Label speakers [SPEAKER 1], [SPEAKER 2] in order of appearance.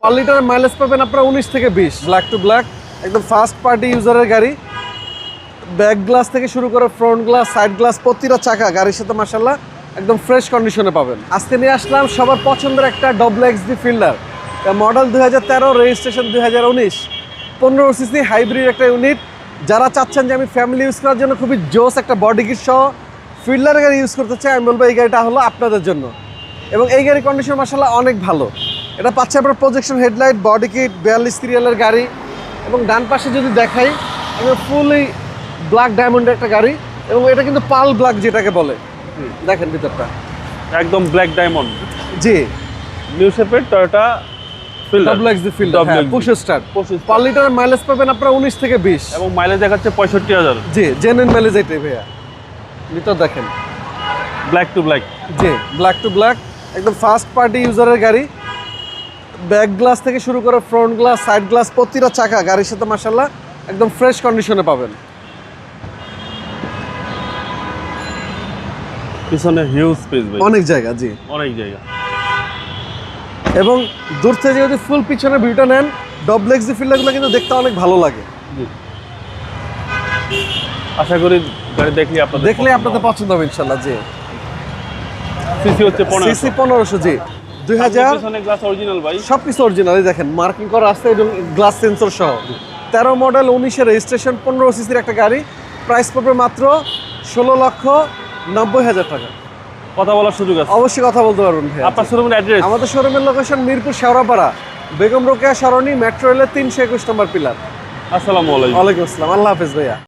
[SPEAKER 1] পার লিটারের মাইলেজ পাবেন আপনারা 19 থেকে 20। ব্ল্যাক টু ব্ল্যাক, একদম ফার্স্ট পার্টি ইউজারের গাড়ি। ব্যাক গ্লাস থেকে শুরু করে ফ্রন্ট গ্লাস, সাইড গ্লাস, প্রতিটা চাকা গাড়ির সাথে মাশাআল্লাহ একদম ফ্রেশ কন্ডিশনে পাবেন। আজকে নিয়ে আসলাম সবার পছন্দের একটা XD fielder, model 2013, registration 2019, 15 CC hybrid একটা ইউনিট। যারা চাচ্ছেন যে আমি ফ্যামিলি ইউজ করার জন্য খুবই জোস একটা বডি কিট সহ ফিল্ডার গাড়ি ইউজ করতে চাই, আমি বলবো এই গাড়িটা হলো আপনাদের জন্য। এবং এই গাড়ির কন্ডিশন মাশাআল্লাহ অনেক ভালো। এটা পাচ্ছে আপনার প্রজেকশন হেডলাইট, বডি কিট, 42 সিরিয়ালের গাড়ি। এবং ডান পাশে যদি দেখাই, ফুলি ব্ল্যাক ডায়মন্ডের একটা গাড়ি, এবং এটা কিন্তু পাল ব্ল্যাক যেটাকে বলে। দেখেন ভিতরটা
[SPEAKER 2] একদম ব্ল্যাক ডায়মন্ড।
[SPEAKER 1] জি,
[SPEAKER 2] নিউ শেপের Toyota Fielder,
[SPEAKER 1] XD Fielder, push start. Per লিটারের মাইলেজ পাবেন আপনারা 19 থেকে 20
[SPEAKER 2] এবং মাইলেজ দেখাচ্ছে 65,000।
[SPEAKER 1] জি, জেনুইন মাইলেজ এটাই ভাইয়া। ভিতর দেখেন,
[SPEAKER 2] ব্ল্যাক টু ব্ল্যাক।
[SPEAKER 1] জি, ব্ল্যাক টু ব্ল্যাক, একদম ফার্স্ট পার্টি ইউজারের গাড়ি। ব্যাক গ্লাস থেকে শুরু করে ফ্রন্ট গ্লাস, সাইড গ্লাস, প্রতিটা চাকা গাড়ির সাথে মাশাআল্লাহ একদম ফ্রেশ কন্ডিশনে পাবেন।
[SPEAKER 2] পিছনে হিউজ স্পেস ভাই,
[SPEAKER 1] অনেক জায়গা, জি
[SPEAKER 2] অনেক জায়গা।
[SPEAKER 1] এবং দূর থেকে যদি ফুল পিছনের ভিউটা নেন, XD ফিল্ডারগুলো কিন্তু দেখতে অনেক ভালো লাগে।
[SPEAKER 2] আশা করি গাড়ি দেখলে
[SPEAKER 1] আপনাদের পছন্দ হবে ইনশাআল্লাহ। জি,
[SPEAKER 2] সিসি হচ্ছে 1500।
[SPEAKER 1] সিসি 1500। জি, 2000।
[SPEAKER 2] পিছনে গ্লাস অরিজিনাল ভাই,
[SPEAKER 1] সবকিছু অরিজিনাল। এই দেখেন মার্কিং করা আছে এবং গ্লাস সেন্সর সহ। 13 মডেল, 19 রেজিস্ট্রেশন, 15 সিসির একটা গাড়ি। প্রাইস পড়বে মাত্র 16,90,000 টাকা।
[SPEAKER 2] কথা বলার সুযোগ আছে,
[SPEAKER 1] অবশ্যই কথা বলতে পারবেন ভাই।
[SPEAKER 2] আপনার শোরুমের অ্যাড্রেস?
[SPEAKER 1] আমাদের শোরুমের লোকেশন মিরপুর শেওড়াপাড়া, বেগম রোকেয়া সরণি, মেট্রো রেলের 321 নম্বর পিলার।
[SPEAKER 2] আসসালামু আলাইকুম।
[SPEAKER 1] ওয়ালাইকুম আসসালাম, আল্লাহ হাফেজ ভাইয়া।